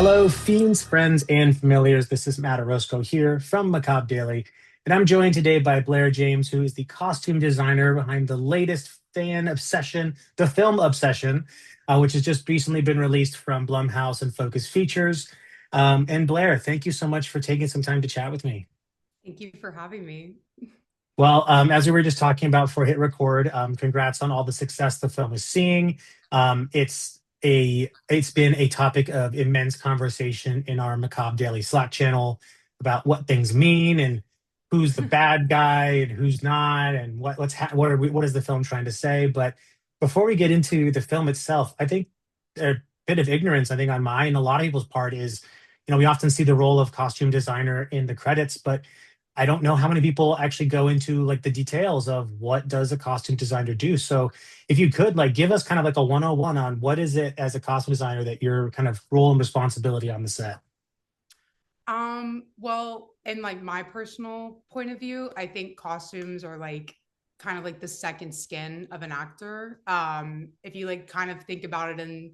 Hello, fiends, friends, and familiars. This is Matt Orozco here from Macabre Daily, and I'm joined today by Blair James, who is the costume designer behind the latest fan obsession, the film Obsession, which has just recently been released from Blumhouse and Focus Features. And Blair, thank you so much for taking some time to chat with me. Thank you for having me. Well, as we were just talking about for hit record, congrats on all the success the film is seeing. It's been a topic of immense conversation in our Macabre Daily Slack channel about what things mean and who's the bad guy and who's not, and what is the film trying to say. But before we get into the film itself, I think a bit of ignorance, I think on my and a lot of people's part is, we often see the role of costume designer in the credits, but I don't know how many people actually go into like the details of what does a costume designer do. So if you could like give us kind of like a 101 on what is it as a costume designer that your kind of role and responsibility on the set. Well, in like my personal point of view, I think costumes are like kind of like the second skin of an actor. If you like kind of think about it in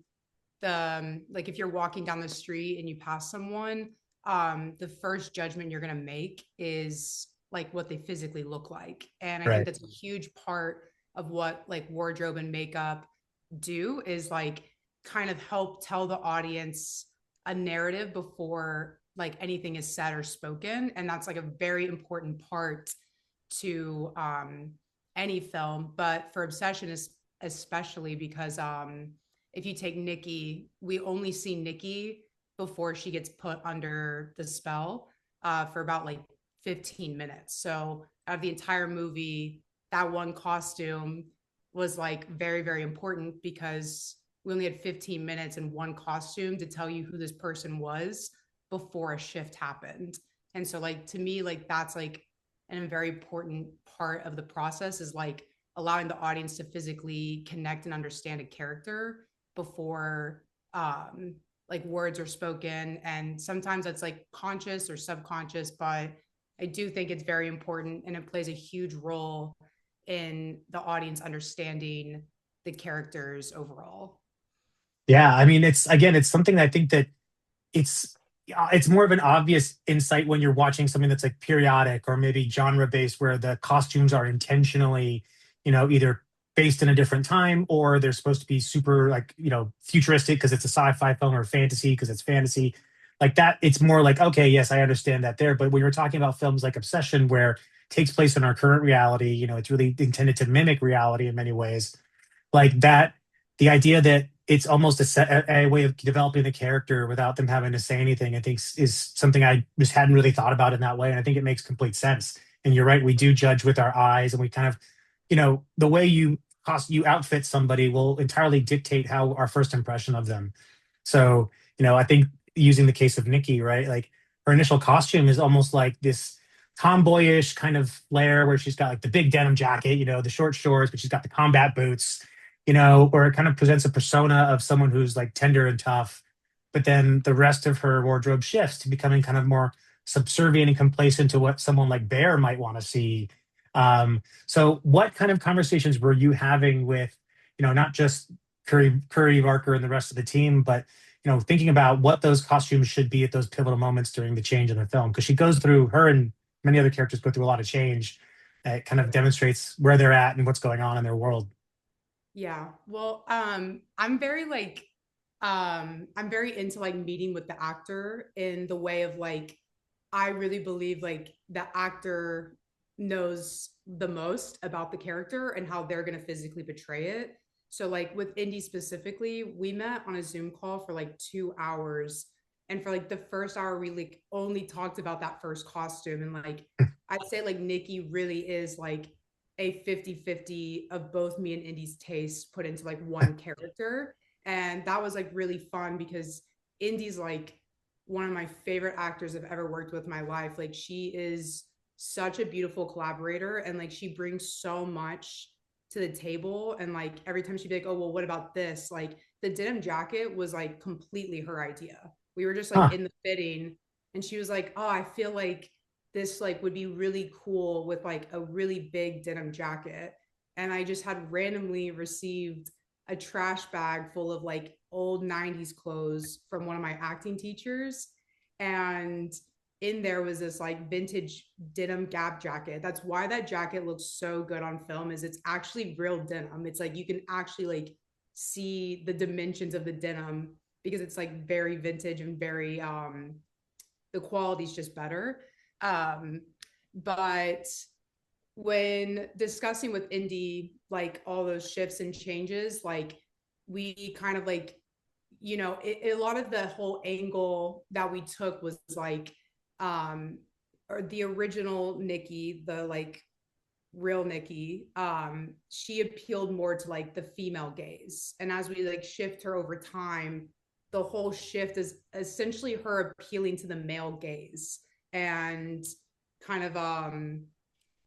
like if you're walking down the street and you pass someone, the first judgment you're gonna make is like what they physically look like. And I think Right. that's a huge part of what like wardrobe and makeup do is like kind of help tell the audience a narrative before like anything is said or spoken, and that's like a very important part to any film, but for Obsession is especially because if you take Nikki, we only see Nikki before she gets put under the spell for about like 15 minutes. So out of the entire movie, that one costume was like very, very important because we only had 15 minutes and one costume to tell you who this person was before a shift happened. And so like to me, like that's like a very important part of the process is like allowing the audience to physically connect and understand a character before like words are spoken. And sometimes that's like conscious or subconscious, but I do think it's very important and it plays a huge role in the audience understanding the characters overall. Yeah, I mean, it's again, it's something that I think that it's it's more of an obvious insight when you're watching something that's like periodic or maybe genre based where the costumes are intentionally, either based in a different time or they're supposed to be super like, futuristic because it's a sci-fi film or fantasy because it's fantasy. Like that, it's more like, okay, yes, I understand that there. But when you're talking about films like Obsession, where it takes place in our current reality, it's really intended to mimic reality in many ways like that. The idea that it's almost a way of developing the character without them having to say anything, I think is something I just hadn't really thought about in that way. And I think it makes complete sense. And you're right, we do judge with our eyes and we kind of, the way you outfit somebody will entirely dictate how our first impression of them. So, I think using the case of Nikki, right? Like her initial costume is almost like this tomboyish kind of flair where she's got like the big denim jacket, the short shorts, but she's got the combat boots, or it kind of presents a persona of someone who's like tender and tough. But then the rest of her wardrobe shifts to becoming kind of more subservient and complacent to what someone like Bear might want to see. So, what kind of conversations were you having with, not just Curry Barker and the rest of the team, but thinking about what those costumes should be at those pivotal moments during the change in the film? Because she goes through her and many other characters go through a lot of change. It kind of demonstrates where they're at and what's going on in their world. Yeah. Well, I'm very into like meeting with the actor in the way of like I really believe like the actor knows the most about the character and how they're going to physically portray it. So like with Indy specifically, we met on a Zoom call for like 2 hours, and for like the first hour we like only talked about that first costume, and like I'd say like Nikki really is like a 50-50 of both me and Indy's taste put into like one character. And that was like really fun because Indy's like one of my favorite actors I've ever worked with in my life. Like she is such a beautiful collaborator and like she brings so much to the table. And like every time she'd be like, oh, well, what about this? Like the denim jacket was like completely her idea. We were just like Huh. in the fitting and she was like, oh, I feel like this like would be really cool with like a really big denim jacket. And I just had randomly received a trash bag full of like old 90s clothes from one of my acting teachers. And in there was this like vintage denim Gap jacket. That's why that jacket looks so good on film, is it's actually real denim. It's like you can actually like see the dimensions of the denim because it's like very vintage and very the quality's just better. Um but when discussing with Indy, like all those shifts and changes, like we kind of like, a lot of the whole angle that we took was like, um, or the original Nikki, the like real Nikki, she appealed more to like the female gaze. And as we like shift her over time, the whole shift is essentially her appealing to the male gaze and kind of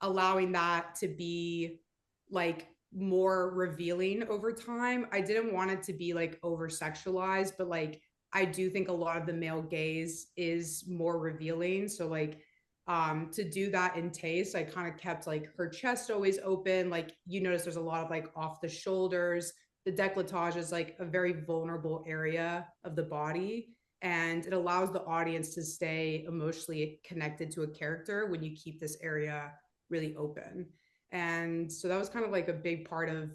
allowing that to be like more revealing over time. I didn't want it to be like over sexualized, but like I do think a lot of the male gaze is more revealing. So like to do that in taste, I kind of kept like her chest always open. Like you notice there's a lot of like off the shoulders. The décolletage is like a very vulnerable area of the body. And it allows the audience to stay emotionally connected to a character when you keep this area really open. And so that was kind of like a big part of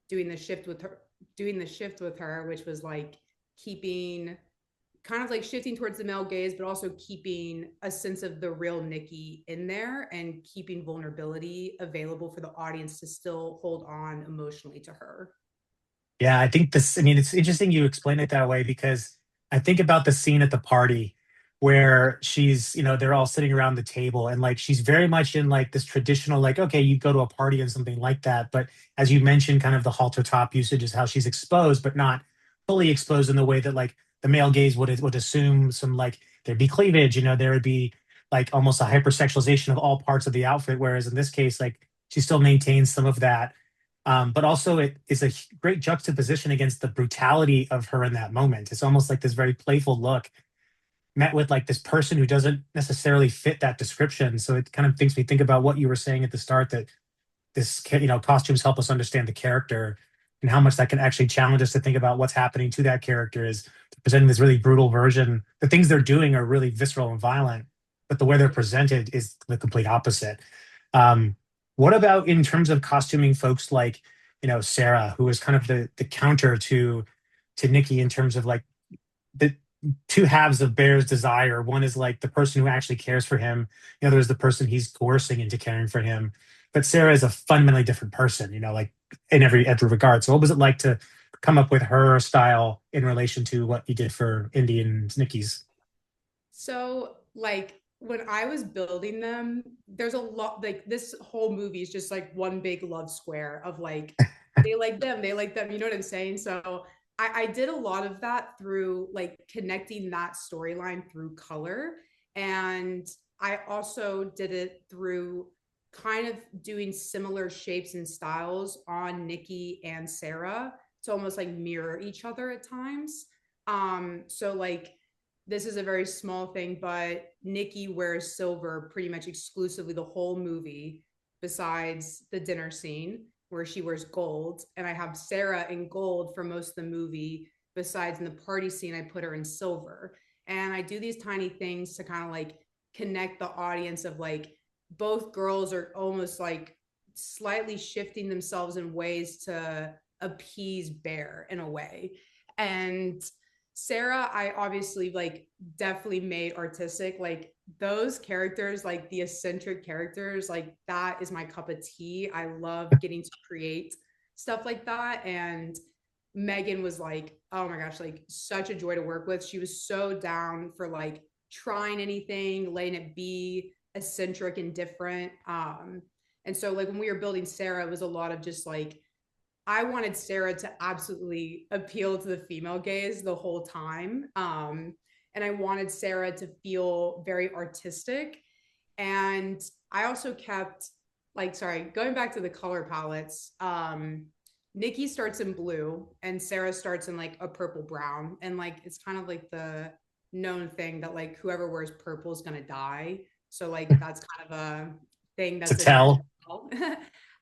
doing the shift with her, which was like keeping kind of like shifting towards the male gaze, but also keeping a sense of the real Nikki in there and keeping vulnerability available for the audience to still hold on emotionally to her. Yeah, I think this, I mean, it's interesting you explain it that way because I think about the scene at the party where she's, they're all sitting around the table and like she's very much in like this traditional, like, okay, you go to a party and something like that. But as you mentioned, kind of the halter top usage is how she's exposed, but not fully exposed in the way that like the male gaze would assume some like there'd be cleavage, there would be like almost a hypersexualization of all parts of the outfit. Whereas in this case, like she still maintains some of that, but also it is a great juxtaposition against the brutality of her in that moment. It's almost like this very playful look met with like this person who doesn't necessarily fit that description. So it kind of makes me think about what you were saying at the start, that costumes help us understand the character and how much that can actually challenge us to think about what's happening to that character is presenting this really brutal version. The things they're doing are really visceral and violent, but the way they're presented is the complete opposite. Um, what about in terms of costuming folks like, Sarah, who is kind of the counter to Nikki in terms of like the two halves of Bear's desire. One is like the person who actually cares for him. The other is the person he's coercing into caring for him. But Sarah is a fundamentally different person, like in every regard. So what was it like to come up with her style in relation to what you did for Indy and Nikki's? So, like, when I was building them, there's a lot, like, this whole movie is just like one big love square of like, they like them, you know what I'm saying? So, I did a lot of that through like connecting that storyline through color. And I also did it through kind of doing similar shapes and styles on Nikki and Sarah to almost like mirror each other at times. So like this is a very small thing, but Nikki wears silver pretty much exclusively the whole movie, besides the dinner scene where she wears gold. And I have Sarah in gold for most of the movie, besides in the party scene, I put her in silver. And I do these tiny things to kind of like connect the audience of like both girls are almost like slightly shifting themselves in ways to appease Bear in a way. And Sarah, I obviously like definitely made artistic. Like those characters, like the eccentric characters, like that is my cup of tea. I love getting to create stuff like that. And Megan was like, oh my gosh, like such a joy to work with. She was so down for like trying anything, letting it be eccentric and different. And so like when we were building Sarah, it was a lot of just like I wanted Sarah to absolutely appeal to the female gaze the whole time. And I wanted Sarah to feel very artistic. And I also kept, like, sorry, going back to the color palettes, Nikki starts in blue and Sarah starts in like a purple brown. And like, it's kind of like the known thing that like whoever wears purple is going to die. So, like, that's kind of a thing To that's tell. intentional.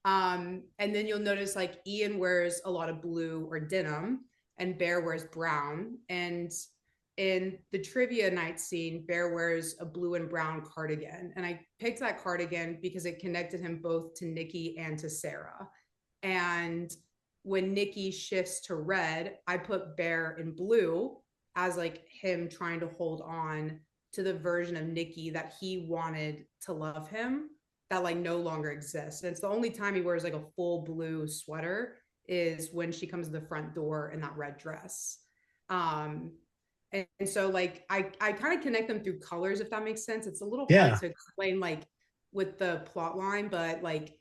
And then you'll notice like Ian wears a lot of blue or denim. and Bear wears brown. And in the trivia night scene, Bear wears a blue and brown cardigan. And I picked that cardigan because it connected him both to Nikki and to Sarah. And when Nikki shifts to red, I put Bear in blue as like him trying to hold on to the version of Nikki that he wanted to love him that like no longer exists. And it's the only time he wears like a full blue sweater is when she comes to the front door in that red dress. Um, and so like I kind of connect them through colors, if that makes sense. It's a little hard Yeah. to explain like with the plot line, but like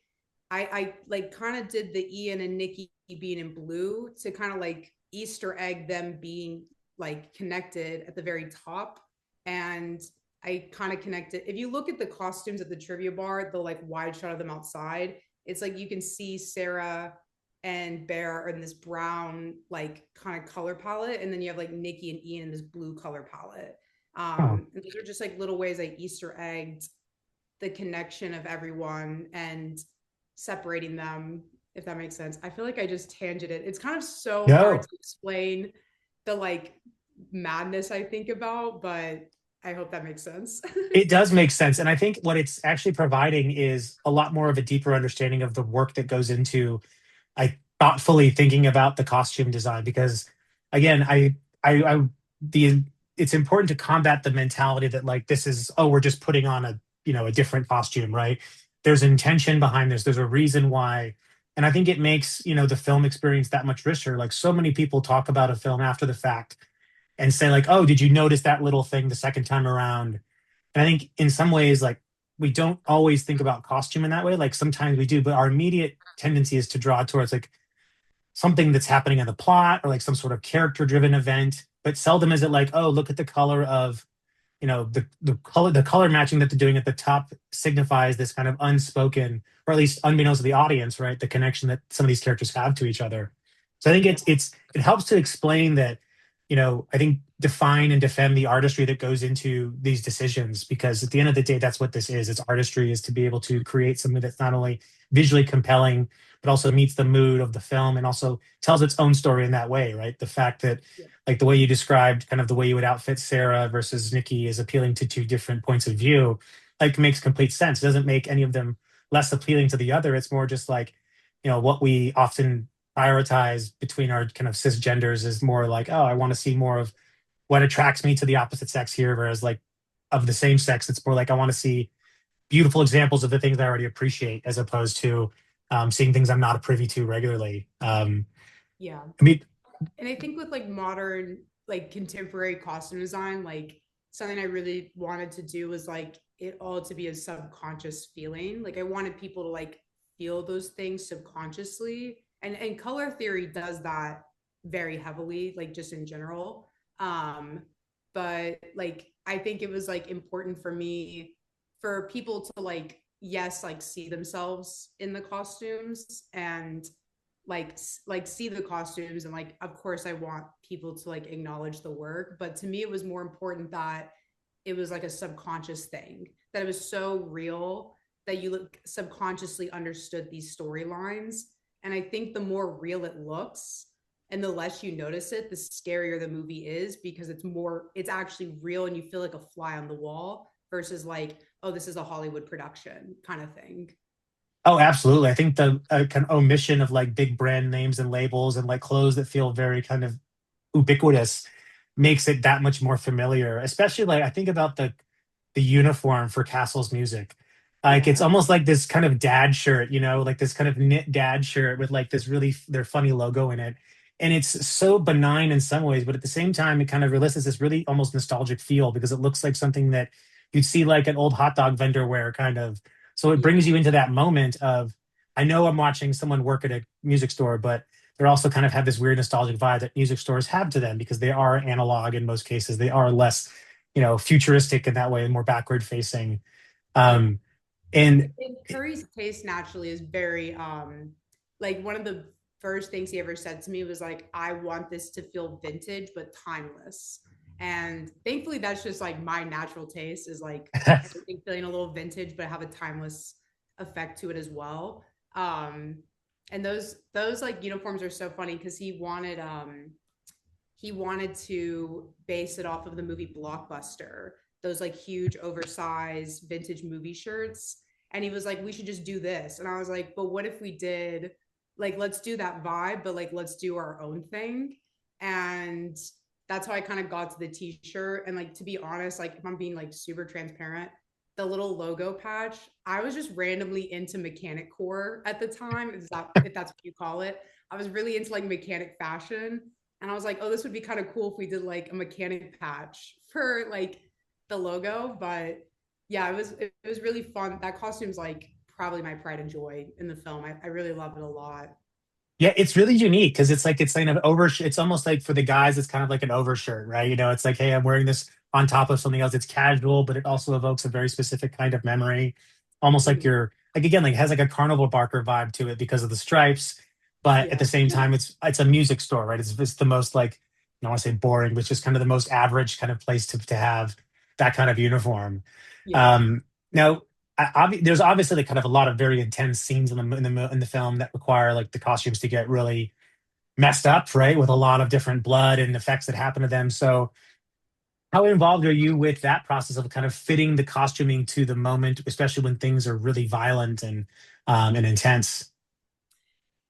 I like kind of did the Ian and Nikki being in blue to kind of like Easter egg them being like connected at the very top. And I kind of connected. If you look at the costumes at the trivia bar, the like wide shot of them outside, it's like you can see Sarah and Bear are in this brown like kind of color palette, and then you have like Nikki and Ian in this blue color palette. Oh. And those are just like little ways I Easter egged the connection of everyone and separating them, if that makes sense. I feel like I just tangented. It's kind of so hard No, to explain the like madness I think about, but I hope that makes sense. it does make sense. And I think what it's actually providing is a lot more of a deeper understanding of the work that goes into I thoughtfully thinking about the costume design because again, I the it's important to combat the mentality that like this is oh we're just putting on a a different costume, right? There's intention behind this. There's a reason why. And I think it makes, the film experience that much richer. Like so many people talk about a film after the fact and say like, "Oh, did you notice that little thing the second time around?" And I think in some ways like we don't always think about costume in that way. Like sometimes we do, but our immediate tendency is to draw towards like something that's happening in the plot or like some sort of character driven event. But seldom is it like, oh, look at the color of, the color matching that they're doing at the top signifies this kind of unspoken, or at least unbeknownst to the audience, right? The connection that some of these characters have to each other. So I think Yeah. it helps to explain that, I think define and defend the artistry that goes into these decisions because at the end of the day, that's what this is. It's artistry is to be able to create something that's not only visually compelling, but also meets the mood of the film and also tells its own story in that way, right? The fact that Yeah. like the way you described kind of the way you would outfit Sarah versus Nikki is appealing to two different points of view, like makes complete sense. It doesn't make any of them less appealing to the other. It's more just like, what we often prioritize between our kind of cisgenders is more like, oh, I want to see more of what attracts me to the opposite sex here. Whereas like of the same sex, it's more like I want to see beautiful examples of the things I already appreciate as opposed to seeing things I'm not privy to regularly. Yeah. I mean, And I think with like modern, like contemporary costume design, like something I really wanted to do was like it all to be a subconscious feeling. Like I wanted people to like feel those things subconsciously. And color theory does that very heavily, like just in general. But like I think it was like important for me for people to like, yes, like see themselves in the costumes and like see the costumes, and like of course I want people to like acknowledge the work, but to me it was more important that it was like a subconscious thing, that it was so real that you look subconsciously understood these storylines. And I think the more real it looks and the less you notice it, the scarier the movie is, because it's actually real and you feel like a fly on the wall versus like, oh, this is a Hollywood production kind of thing. oh, absolutely. I think the kind of omission of like big brand names and labels and like clothes that feel very kind of ubiquitous makes it that much more familiar. Especially like I think about the uniform for Castle's music. Like it's Yeah. almost like this kind of dad shirt, like this kind of knit dad shirt with like this really their funny logo in it. And it's so benign in some ways, but at the same time, it kind of elicits this really almost nostalgic feel because it looks like something that you'd see like an old hot dog vendor wear, kind of. So it Yeah. brings you into that moment of, I know I'm watching someone work at a music store, but they also kind of have this weird nostalgic vibe that music stores have to them because they are analog in most cases. They are less, futuristic in that way and more backward facing. Yeah. Um, and And Curry's taste naturally is very like one of the first things he ever said to me was like, I want this to feel vintage but timeless. And thankfully that's just like my natural taste, is like everything feeling a little vintage but have a timeless effect to it as well. And those like uniforms are so funny because he wanted he wanted to base it off of the movie Blockbuster, those like huge oversized vintage movie shirts. And he was like, we should just do this. And I was like, but what if we did like, let's do that vibe, but like, let's do our own thing. And that's how I kind of got to the t-shirt. And like, to be honest, like if I'm being like super transparent, the little logo patch, I was just randomly into mechanic core at the time. Is that if that's what you call it? I was really into like mechanic fashion. And I was like, oh, this would be kind of cool if we did like a mechanic patch for like the logo. But yeah, it was really fun. That costume's like probably my pride and joy in the film. I really love it a lot. Yeah, it's really unique because it's like it's kind of over. It's almost like for the guys, it's kind of like an overshirt, right? You know, it's like, hey, I'm wearing this on top of something else. It's casual, but it also evokes a very specific kind of memory. Almost like Mhm. you're like again, like it has like a carnival barker vibe to it because of the stripes, but at Yeah. the same time, it's a music store, right? It's the most like I don't want to say boring, but it's just kind of the most average kind of place to have that kind of uniform. Yeah. Now, there's obviously like kind of a lot of very intense scenes in the film that require like the costumes to get really messed up, right? With a lot of different blood and effects that happen to them. So, how involved are you with that process of kind of fitting the costuming to the moment, especially when things are really violent and intense?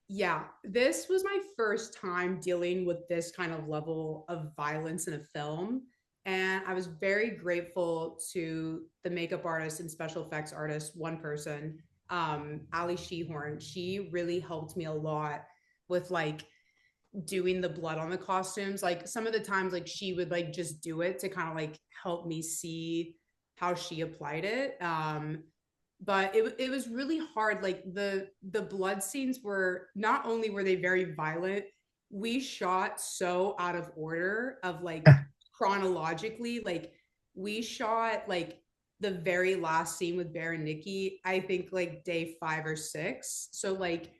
Yeah, this was my first time dealing with this kind of level of violence in a film. And I was very grateful to the makeup artist and special effects artist, one person, Ali Shehorn. She really helped me a lot with like doing the blood on the costumes. Like some of the times, like she would like just do it to kind of like help me see how she applied it. But it was really hard. Like the blood scenes were not only were they very violent, we shot so out of order of like chronologically. Like we shot like the very last scene with Bear and Nikki, I think like day 5 or 6. So like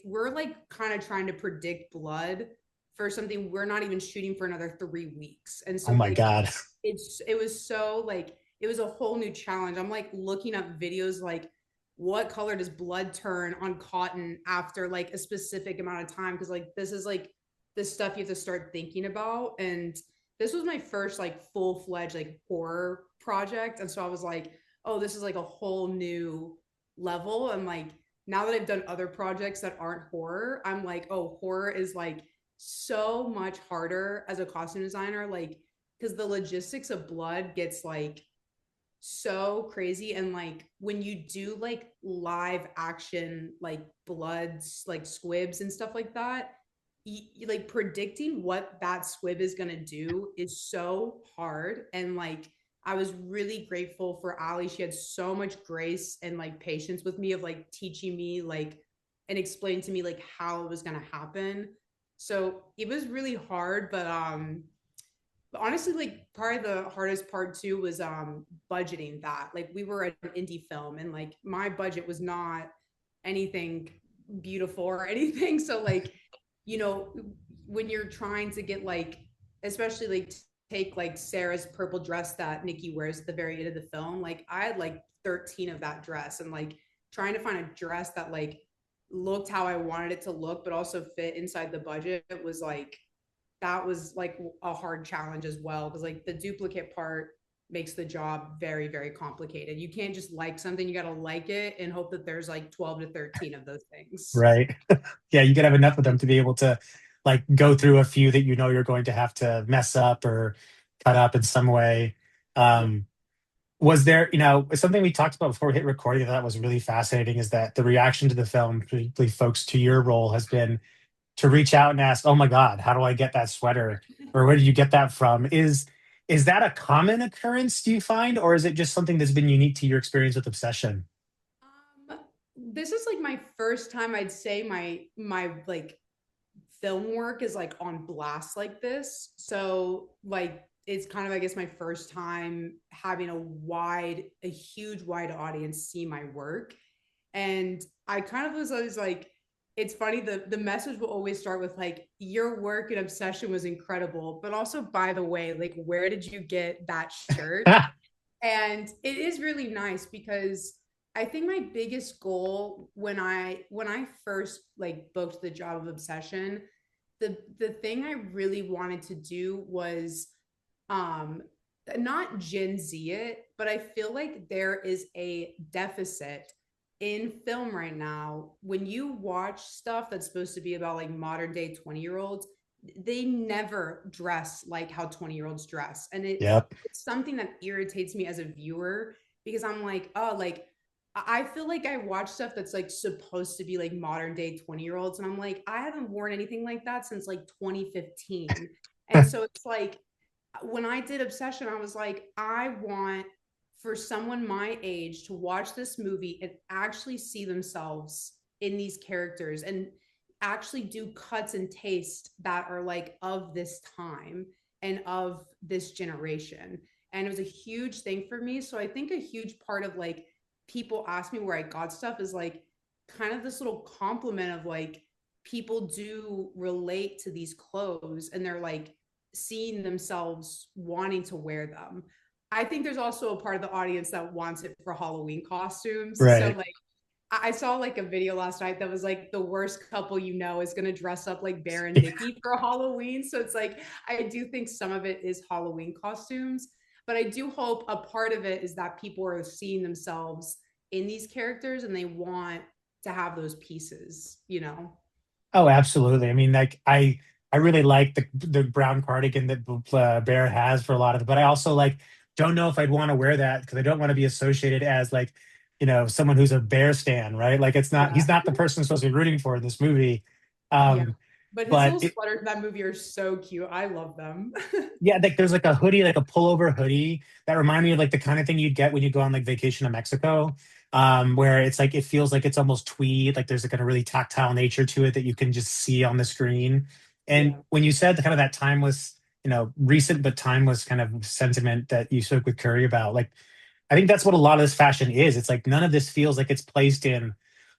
we're like kind of trying to predict blood for something we're not even shooting for another 3 weeks. And Oh so my like God. it was so like it was a whole new challenge. I'm like looking up videos like what color does blood turn on cotton after like a specific amount of time, because like this is like the stuff you have to start thinking about. And this was my first like full-fledged like horror project, and so I was like, oh, this is like a whole new level. And like now that I've done other projects that aren't horror, I'm like, oh, horror is like so much harder as a costume designer. Like because the logistics of blood gets like so crazy. And like when you do like live action like bloods like squibs and stuff like that, like predicting what that squib is going to do is so hard. And like I was really grateful for Ali. She had so much grace and like patience with me of like teaching me like and explaining to me like how it was going to happen. So it was really hard. But honestly, like probably the hardest part too was budgeting that. Like we were an indie film and like my budget was not anything beautiful or anything. So like, you know, when you're trying to get like, especially like take like Sarah's purple dress that Nikki wears at the very end of the film, like I had like 13 of that dress, and like trying to find a dress that like looked how I wanted it to look, but also fit inside the budget was like that was like a hard challenge as well, because like the duplicate part makes the job very very complicated. You can't just like something, you got to like it and hope that there's like 12 to 13 of those things. Right. Yeah, you could have enough of them to be able to like go through a few that you know you're going to have to mess up or cut up in some way. Yeah. Um, was there, something we talked about before we hit recording that was really fascinating is that the reaction to the film, particularly folks to your role, has been to reach out and ask, "Oh my God, how do I get that sweater?" Or "Where did you get that from?" Is that a common occurrence, do you find, or is it just something that's been unique to your experience with Obsession? This is like my first time I'd say my like film work is like on blast like this. So like it's kind of I guess my first time having a huge wide audience see my work. And I kind of was always like, it's funny, the message will always start with like your work and Obsession was incredible, but also by the way, like where did you get that shirt? And it is really nice because I think my biggest goal when I first like booked the job of Obsession, the thing I really wanted to do was um not Gen Z it, but I feel like there is a deficit in film right now. When you watch stuff that's supposed to be about like modern day 20-year-olds, they never dress like how 20-year-olds dress. And Yep. it's something that irritates me as a viewer because I'm like, oh, like I feel like I watch stuff that's like supposed to be like modern day 20-year-olds. And I'm like, I haven't worn anything like that since like 2015. And so it's like when I did Obsession, I was like, I want for someone my age to watch this movie and actually see themselves in these characters and actually do cuts and taste that are like of this time and of this generation. And it was a huge thing for me. So I think a huge part of like people ask me where I got stuff is like kind of this little compliment of like people do relate to these clothes and they're like seeing themselves wanting to wear them. I think there's also a part of the audience that wants it for Halloween costumes. So Right. like I saw like a video last night that was like the worst couple you know is going to dress up like Bear and Nikki for Halloween. So it's like I do think some of it is Halloween costumes, but I do hope a part of it is that people are seeing themselves in these characters and they want to have those pieces, you know? Oh, absolutely. I mean, like I really like the brown cardigan that Bear has for a lot of it, but I also like don't know if I'd want to wear that because I don't want to be associated as like, someone who's a Bear stan, right? Like it's not Yeah. he's not the person I'm supposed to be rooting for in this movie. Yeah. Um, But his but little sweaters in that movie are so cute. I love them. yeah, like there's like a hoodie, like a pullover hoodie that remind me of like the kind of thing you'd get when you go on like vacation to Mexico, where it's like it feels like it's almost tweed, like there's like a really tactile nature to it that you can just see on the screen. And Yeah. when you said the kind of that timeless, recent but timeless kind of sentiment that you spoke with Curry about, like I think that's what a lot of this fashion is. It's like none of this feels like it's placed in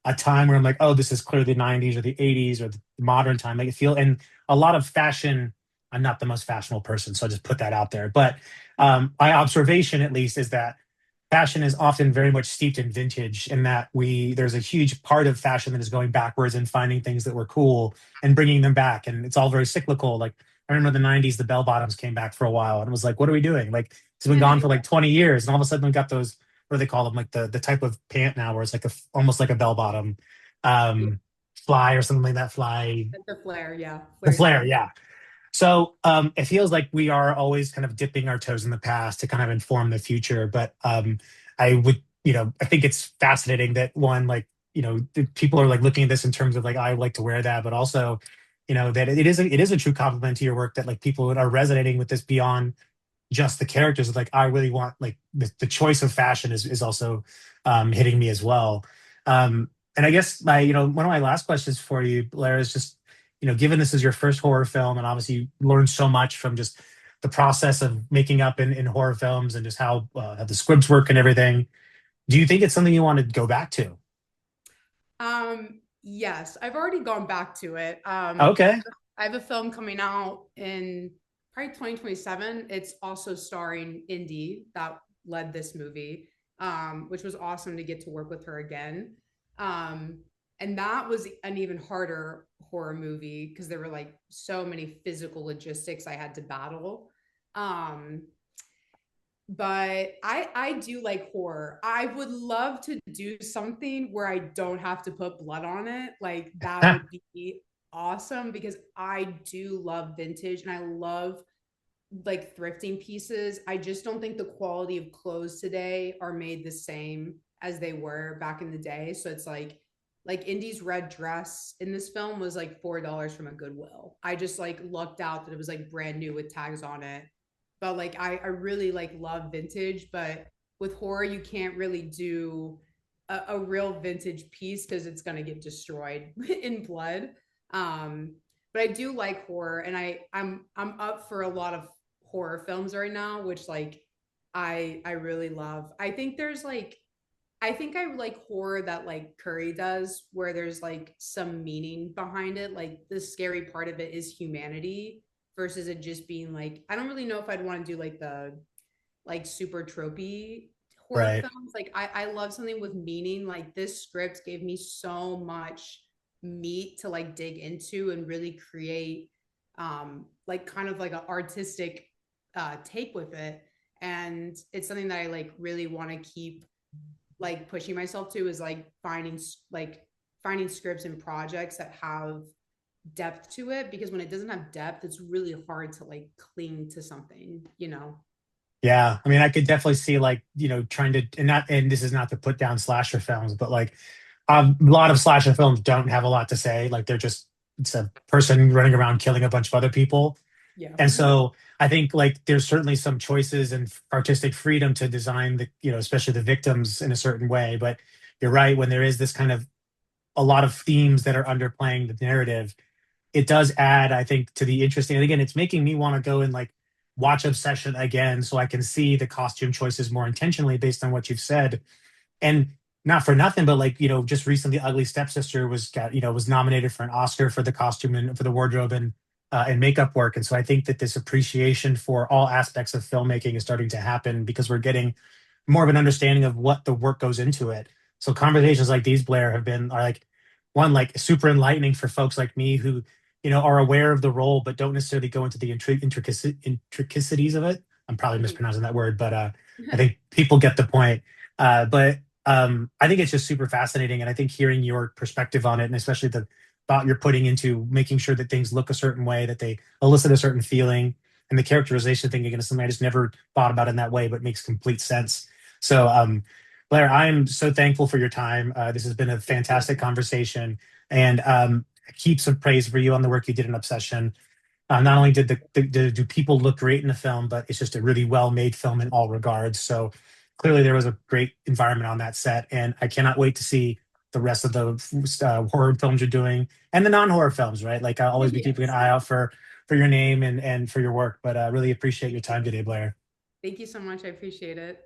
a time where I'm like, oh, this is clearly the 90s or the 80s or the modern time. Like it feel and a lot of fashion. I'm not the most fashionable person, so I just put that out there. But my observation, at least, is that fashion is often very much steeped in vintage, in that there's a huge part of fashion that is going backwards and finding things that were cool and bringing them back, and it's all very cyclical. Like I remember the '90s, the bell bottoms came back for a while, and it was like, what are we doing? Like it's been gone for like 20 years, and all of a sudden we got those. What do they call them? Like the type of pant now, where it's like almost like a bell bottom, Yeah. um, fly or something like that. Fly, The flare, yeah. the Flare flare, jeans. yeah. So it feels like we are always kind of dipping our toes in the past to kind of inform the future. But I would, I think it's fascinating that one, like, people are like looking at this in terms of like, I like to wear that, but also, that it is a true compliment to your work that like people are resonating with this beyond just the characters. Like I really want like the choice of fashion is also hitting me as well. And I guess one of my last questions for you, Blair, is just given this is your first horror film, and obviously you learned so much from just the process of making up in horror films and just how the scripts work and everything. Do you think it's something you want to go back to? Yes, I've already gone back to it. Okay. I have a film coming out in probably 2027. It's also starring Indy that led this movie, which was awesome to get to work with her again. Um, and that was an even harder horror movie because there were like so many physical logistics I had to battle. Um, but I do like horror. I would love to do something where I don't have to put blood on it. Like that would be awesome because I do love vintage and I love like thrifting pieces. I just don't think the quality of clothes today are made the same as they were back in the day. So it's like Indy's red dress in this film was like $4 from a Goodwill. I just like lucked out that it was like brand new with tags on it. But like I really like love vintage, but with horror you can't really do a real vintage piece because it's gonna get destroyed in blood. Um, but I do like horror, and I'm up for a lot of horror films right now, which like I really love. I think I like horror that like Curry does, where there's like some meaning behind it. Like the scary part of it is humanity versus it just being like, I don't really know if I'd want to do like the like super tropey horror Right. films. Like I love something with meaning. Like this script gave me so much meat to like dig into and really create like kind of like an artistic take with it. And it's something that I like really want to keep like pushing myself to, is like finding scripts and projects that have depth to it, because when it doesn't have depth, it's really hard to like cling to something, you know. Yeah, I mean, I could definitely see like trying to, and this is not to put down slasher films, but like a lot of slasher films don't have a lot to say. Like they're just it's a person running around killing a bunch of other people, Yeah. and so I think like there's certainly some choices and artistic freedom to design the especially the victims in a certain way. But you're right, when there is this kind of a lot of themes that are underplaying the narrative, it does add, I think, to the interesting. And again, it's making me want to go and like watch Obsession again so I can see the costume choices more intentionally based on what you've said. And not for nothing, but like, just recently Ugly Stepsister was nominated for an Oscar for the costume and for the wardrobe and makeup work. And so I think that this appreciation for all aspects of filmmaking is starting to happen because we're getting more of an understanding of what the work goes into it. So conversations like these, Blair, are like one like super enlightening for folks like me who are aware of the role but don't necessarily go into the intricacies of it. I'm probably mispronouncing that word, but I think people get the point. But I think it's just super fascinating, and I think hearing your perspective on it, and especially the thought you're putting into making sure that things look a certain way, that they elicit a certain feeling, and the characterization thing again is something I just never thought about in that way, but makes complete sense. So, Blair, I'm so thankful for your time. This has been a Thank you. fantastic conversation, and keep some praise for you on the work you did in Obsession. Not only did do people look great in the film, but it's just a really well made film in all regards. So clearly there was a great environment on that set, and I cannot wait to see the rest of the horror films you're doing and the non horror films. Right, like I'll always be keeping an Yes. eye out for your name and for your work. But I really appreciate your time today, Blair. Thank you so much. I appreciate it.